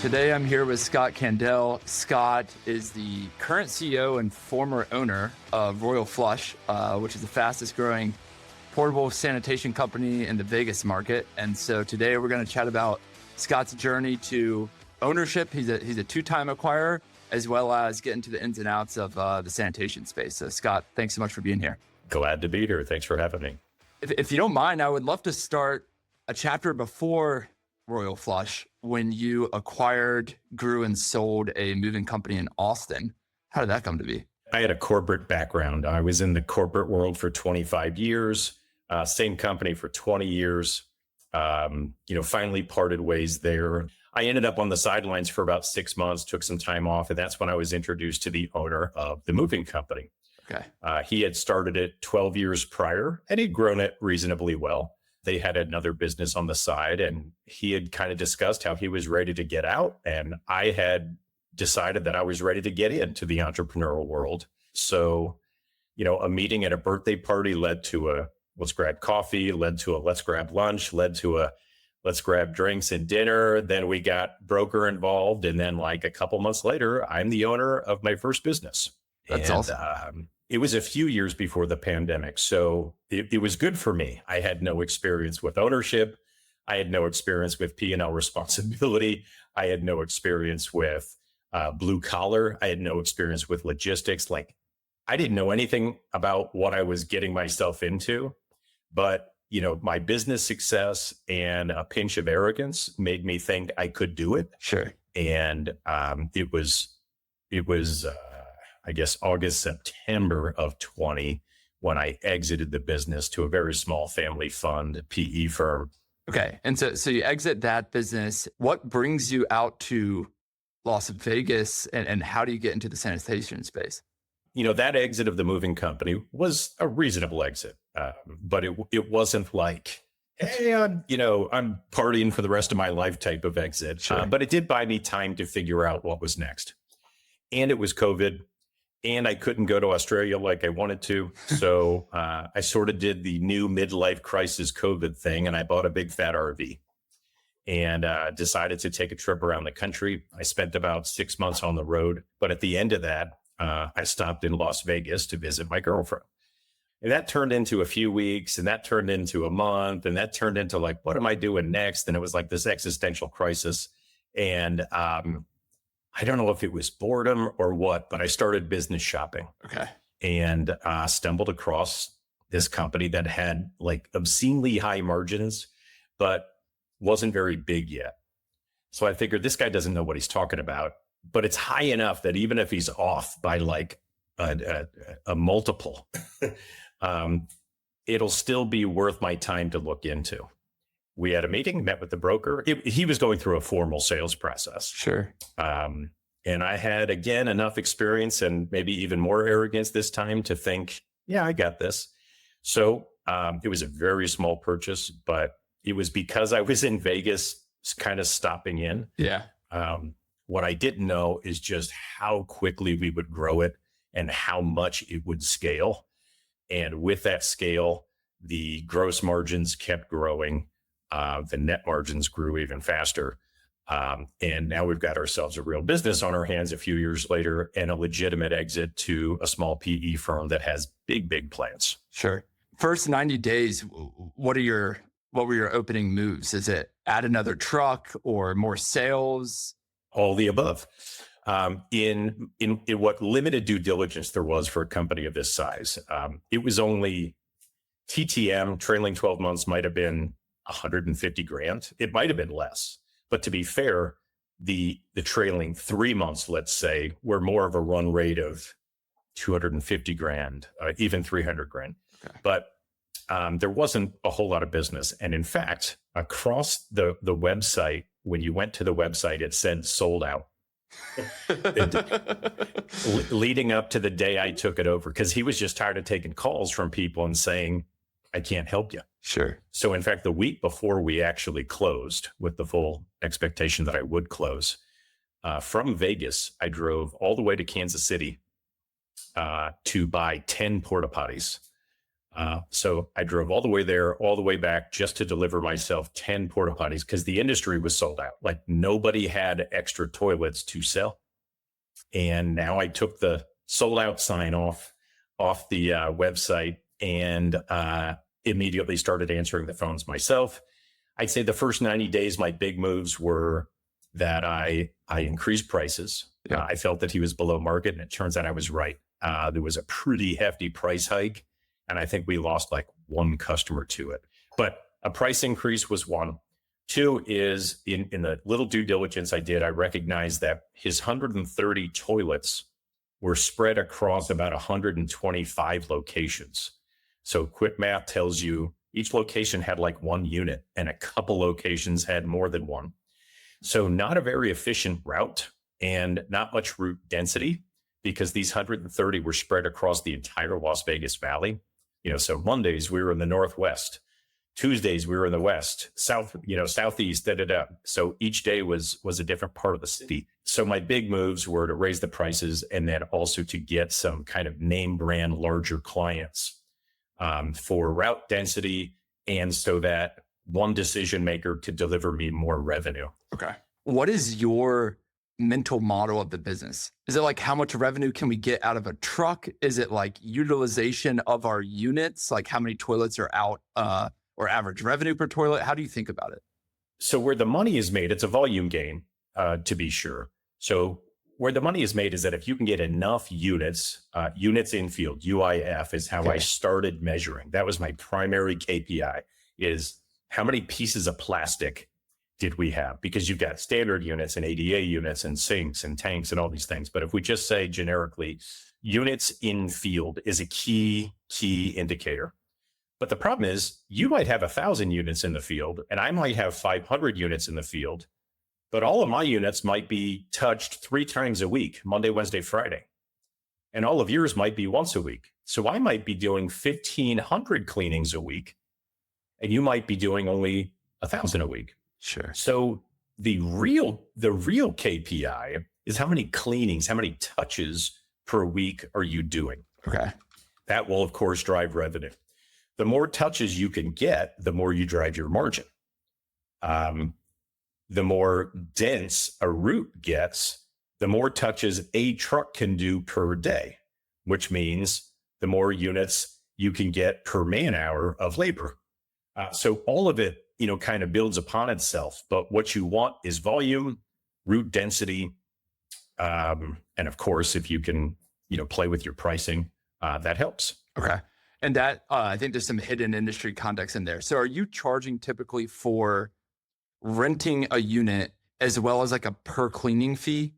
Today, I'm here with Scott Kandel. Scott is the current CEO and former owner of Royal Flush, which is the fastest growing portable sanitation company in the Vegas market. And so today we're going to chat about Scott's journey to ownership. He's a two-time acquirer, as well as get into the ins and outs of the sanitation space. So Scott, thanks so much for being here. Glad to be here. Thanks for having me. If you don't mind, I would love to start a chapter before Royal Flush, when you acquired, grew, and sold a moving company in Austin. How did that come to be? I had a corporate background. I was in the corporate world for 25 years, same company for 20 years, finally parted ways there. I ended up on the sidelines for about 6 months, took some time off, and that's when I was introduced to the owner of the moving company. Okay. He had started it 12 years prior, and he'd grown it reasonably well. They had another business on the side, and he had kind of discussed how he was ready to get out. And I had decided that I was ready to get into the entrepreneurial world. So, a meeting at a birthday party led to a let's grab coffee, led to a let's grab lunch, led to a let's grab drinks and dinner. Then we got broker involved. And then like a couple months later, I'm the owner of my first business. That's awesome. It was a few years before the pandemic, so it was good for me. I had no experience with ownership. I had no experience with P&L responsibility. I had no experience with blue collar. I had no experience with logistics. Like, I didn't know anything about what I was getting myself into. But, my business success and a pinch of arrogance made me think I could do it. Sure. And it was I guess August, September of 20, when I exited the business to a very small family fund PE firm. Okay. And so you exit that business. What brings you out to Las Vegas, and how do you get into the sanitation space? That exit of the moving company was a reasonable exit, but it wasn't like, hey, I'm partying for the rest of my life type of exit. Sure. But it did buy me time to figure out what was next. And it was COVID. And I couldn't go to Australia like I wanted to. So I sort of did the new midlife crisis COVID thing, and I bought a big fat RV and decided to take a trip around the country. I spent about 6 months on the road. But at the end of that, I stopped in Las Vegas to visit my girlfriend. And that turned into a few weeks, and that turned into a month, and that turned into like, what am I doing next? And it was like this existential crisis. And I don't know if it was boredom or what, but I started business shopping. Okay. And stumbled across this company that had like obscenely high margins, but wasn't very big yet. So I figured this guy doesn't know what he's talking about, but it's high enough that even if he's off by like a multiple, it'll still be worth my time to look into. We had a meeting, met with the broker. He was going through a formal sales process. Sure. And I had, again, enough experience and maybe even more arrogance this time to think, yeah, I got this. So it was a very small purchase, but it was because I was in Vegas kind of stopping in. Yeah. What I didn't know is just how quickly we would grow it and how much it would scale. And with that scale, the gross margins kept growing. The net margins grew even faster. And now we've got ourselves a real business on our hands a few years later, and a legitimate exit to a small PE firm that has big plans. Sure. First 90 days, what were your opening moves? Is it add another truck or more sales? All the above. In what limited due diligence there was for a company of this size, it was only TTM, trailing 12 months, might have been 150 grand. It might have been less. But to be fair, the trailing 3 months, let's say, were more of a run rate of 250 grand, even 300 grand. Okay. But there wasn't a whole lot of business. And in fact, across the website, when you went to the website, it said sold out. Leading up to the day I took it over, because he was just tired of taking calls from people and saying, I can't help you. Sure. So in fact, the week before we actually closed, with the full expectation that I would close, from Vegas, I drove all the way to Kansas City to buy 10 porta potties. So I drove all the way there, all the way back just to deliver myself 10 porta potties because the industry was sold out. Like nobody had extra toilets to sell. And now I took the sold out sign off the website and immediately started answering the phones myself. I'd say the first 90 days, my big moves were that I increased prices. Yeah. I felt that he was below market, and it turns out I was right. There was a pretty hefty price hike, and I think we lost like one customer to it. But a price increase was one. Two is in the little due diligence I did, I recognized that his 130 toilets were spread across about 125 locations. So quick math tells you each location had like one unit and a couple locations had more than one. So not a very efficient route and not much route density because these 130 were spread across the entire Las Vegas Valley. So Mondays we were in the Northwest. Tuesdays we were in the West, Southeast, So each day was a different part of the city. So my big moves were to raise the prices and then also to get some kind of name brand larger clients for route density and so that one decision maker could deliver me more revenue. Okay. What is your mental model of the business? Is it like how much revenue can we get out of a truck? Is it like utilization of our units? Like how many toilets are out or average revenue per toilet? How do you think about it? So where the money is made, it's a volume game to be sure. So where the money is made is that if you can get enough units in field, UIF is how I started measuring. That was my primary KPI is how many pieces of plastic did we have? Because you've got standard units and ADA units and sinks and tanks and all these things. But if we just say generically, units in field is a key indicator. But the problem is you might have 1,000 units in the field and I might have 500 units in the field. But all of my units might be touched 3 times a week, Monday, Wednesday, Friday. And all of yours might be once a week. So I might be doing 1,500 cleanings a week, and you might be doing only 1,000 a week. Sure. So the real KPI is how many cleanings, how many touches per week are you doing? Okay. That will, of course, drive revenue. The more touches you can get, the more you drive your margin. The more dense a route gets, the more touches a truck can do per day, which means the more units you can get per man hour of labor. So all of it, kind of builds upon itself. But what you want is volume, route density. And of course, if you can, play with your pricing, that helps. Okay. And that, I think there's some hidden industry context in there. So are you charging typically for renting a unit as well as like a per cleaning fee?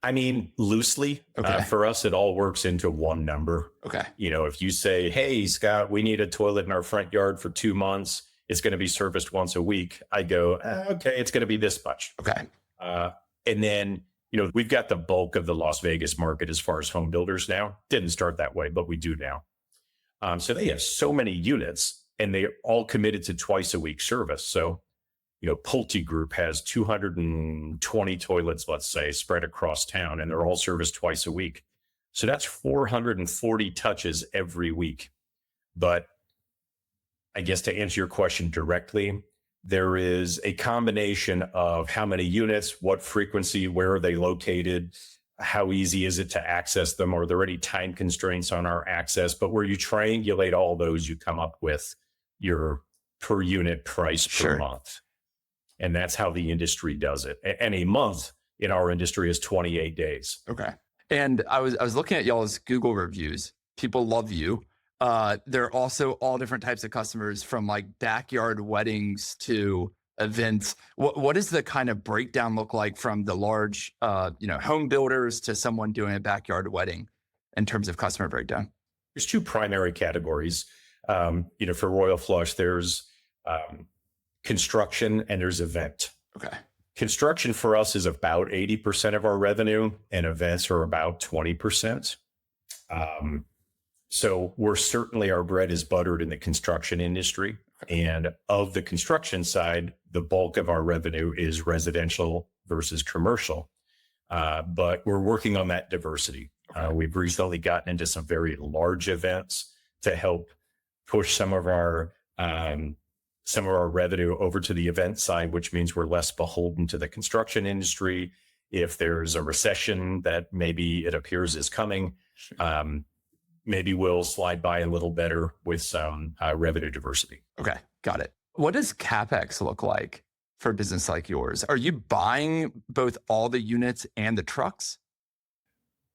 I mean, loosely. Okay. For us, it all works into one number. Okay. If you say, hey, Scott, we need a toilet in our front yard for 2 months, it's going to be serviced once a week. I go, okay, it's going to be this much. Okay. And then, we've got the bulk of the Las Vegas market as far as home builders now. Didn't start that way, but we do now. So they have so many units and they're all committed to twice a week service. So, Pulte Group has 220 toilets, let's say, spread across town, and they're all serviced twice a week. So that's 440 touches every week. But I guess to answer your question directly, there is a combination of how many units, what frequency, where are they located, how easy is it to access them? Are there any time constraints on our access? But where you triangulate all those, you come up with your per unit price per month. And that's how the industry does it. And a month in our industry is 28 days. Okay. And I was looking at y'all's Google reviews. People love you. There are also all different types of customers, from like backyard weddings to events. What does the kind of breakdown look like from the large, home builders to someone doing a backyard wedding in terms of customer breakdown? There's 2 primary categories. For Royal Flush, there's construction and there's event. Okay. Construction for us is about 80% of our revenue, and events are about 20%. So we're certainly, our bread is buttered in the construction industry. And of the construction side, the bulk of our revenue is residential versus commercial. But we're working on that diversity. We've recently gotten into some very large events. to help push some of our revenue over to the event side, which means we're less beholden to the construction industry. If there's a recession that maybe it appears is coming, maybe we'll slide by a little better with some revenue diversity. Okay, got it. What does CapEx look like for a business like yours? Are you buying both all the units and the trucks?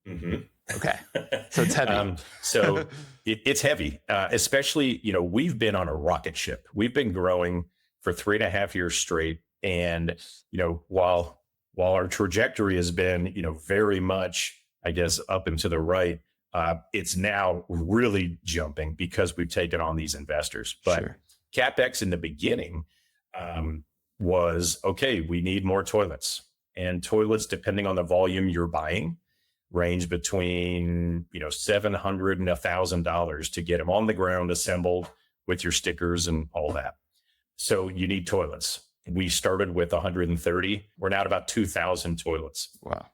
Mm-hmm. Okay, so it's heavy. It's heavy, especially, we've been on a rocket ship. We've been growing for 3.5 years straight. And, while our trajectory has been, very much, I guess, up and to the right, it's now really jumping because we've taken on these investors. But Sure. CapEx in the beginning was, okay, we need more toilets. And toilets, depending on the volume you're buying, range between $700 and $1,000 to get them on the ground, assembled with your stickers and all that. So you need toilets. We started with 130. We're now at about 2,000 toilets. Wow.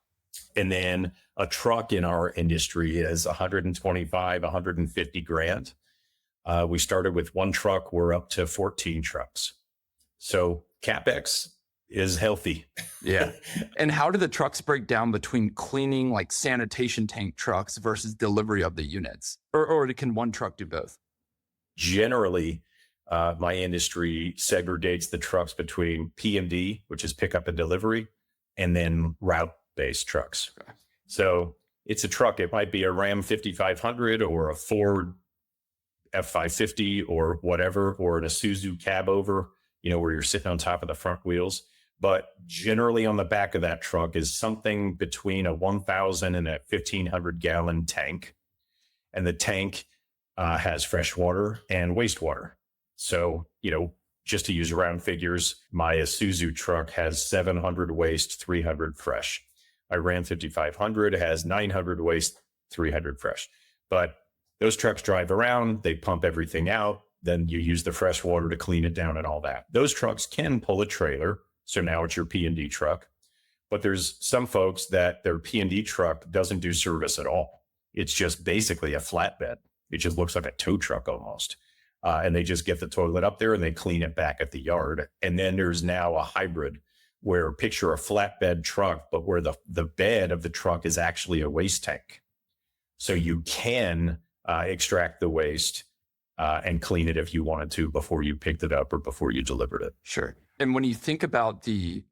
And then a truck in our industry is 125, 150 grand. We started with one truck. We're up to 14 trucks. So CapEx is healthy. Yeah. And how do the trucks break down between cleaning, like sanitation tank trucks versus delivery of the units? Or can one truck do both? Generally, my industry segregates the trucks between P&D, which is pickup and delivery, and then route-based trucks. Okay. So it's a truck. It might be a Ram 5500 or a Ford F550 or whatever, or an Isuzu cab over, where you're sitting on top of the front wheels. But generally on the back of that truck is something between a 1,000 and a 1,500 gallon tank. And the tank has fresh water and wastewater. So, just to use round figures, my Isuzu truck has 700 waste, 300 fresh. My Ram 5500 has 900 waste, 300 fresh. But those trucks drive around, they pump everything out. Then you use the fresh water to clean it down and all that. Those trucks can pull a trailer. So now it's your P&D truck. But there's some folks that their P&D truck doesn't do service at all. It's just basically a flatbed. It just looks like a tow truck almost. And they just get the toilet up there and they clean it back at the yard. And then there's now a hybrid where picture a flatbed truck, but where the bed of the truck is actually a waste tank. So you can extract the waste and clean it if you wanted to before you picked it up or before you delivered it. Sure. And when you think about the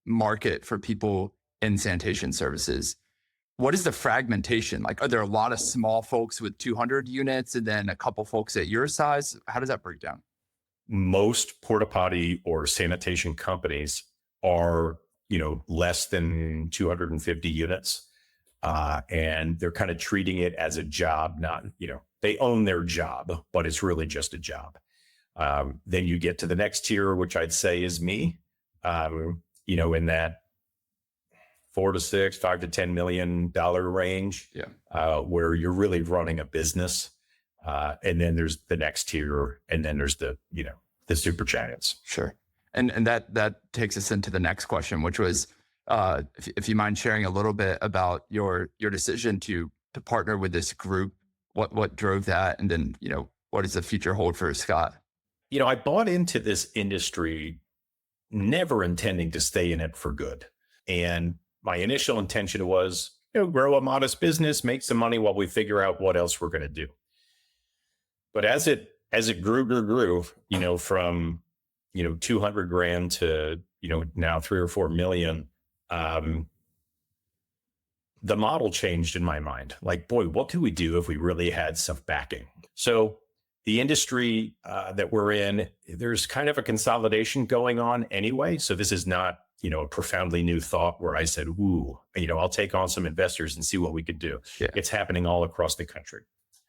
market for people in sanitation services, what is the fragmentation? Like, are there a lot of small folks with 200 units and then a couple folks at your size? How does that break down? Most porta potty or sanitation companies are, less than 250 units. And they're kind of treating it as a job, not, they own their job, but it's really just a job. Then you get to the next tier, which I'd say is me, in that $4 to $6, $5 to $10 million range, where you're really running a business. And then there's the next tier, and then there's the super giants. Sure. And that takes us into the next question, which was, if you mind sharing a little bit about your decision to partner with this group, what drove that, and then what does the future hold for Scott? I bought into this industry never intending to stay in it for good. And my initial intention was, grow a modest business, make some money while we figure out what else we're going to do. But as it grew, from, 200 grand to, now 3 or 4 million, the model changed in my mind. Like, boy, what could we do if we really had some backing? So the industry that we're in, there's kind of a consolidation going on anyway. So this is not, a profoundly new thought where I said, ooh, I'll take on some investors and see what we could do. Yeah. It's happening all across the country.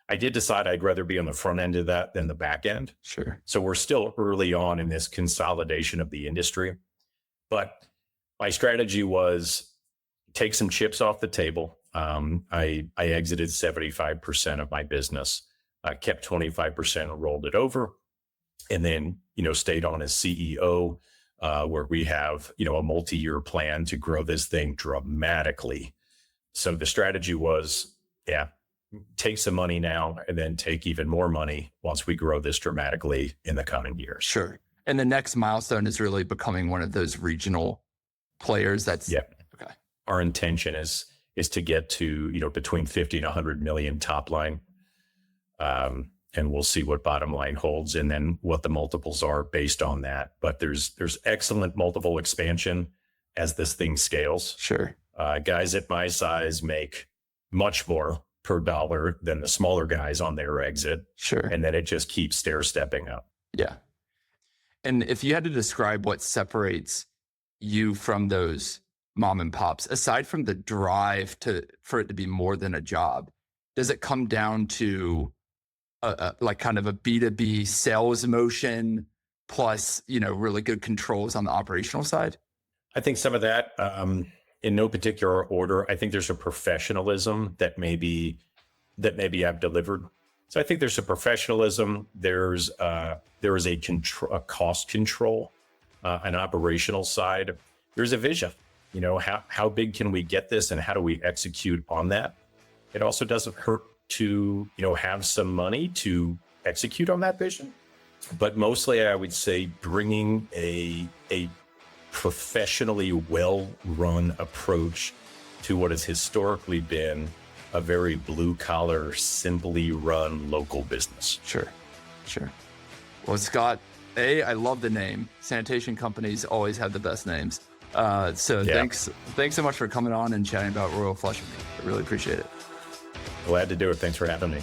I did decide I'd rather be on the front end of that than the back end. Sure. So we're still early on in this consolidation of the industry. But my strategy was take some chips off the table. I exited 75% of my business, kept 25%, rolled it over, and then, stayed on as CEO, where we have, a multi-year plan to grow this thing dramatically. So the strategy was, take some money now and then take even more money once we grow this dramatically in the coming years. Sure. And the next milestone is really becoming one of those regional players. That's okay. Our intention is to get to, between 50 and 100 million top line. And we'll see what bottom line holds and then what the multiples are based on that. But there's excellent multiple expansion as this thing scales. Sure. Guys at my size make much more per dollar than the smaller guys on their exit. Sure. And then it just keeps stair stepping up. Yeah. And if you had to describe what separates you from those mom and pops, aside from the drive for it to be more than a job, does it come down to like kind of a B2B sales motion plus, really good controls on the operational side? I think some of that, in no particular order. I think there's a professionalism that maybe I've delivered. So I think there's a professionalism. There is a cost control, an operational side. There's a vision. How big can we get this, and how do we execute on that? It also doesn't hurt to have some money to execute on that vision, but mostly I would say bringing a professionally well-run approach to what has historically been a very blue-collar, simply run local business. Sure. Well, Scott, I love the name. Sanitation companies always have the best names. Thanks so much for coming on and chatting about Royal Flush with me. I really appreciate it. Glad to do it. Thanks for having me.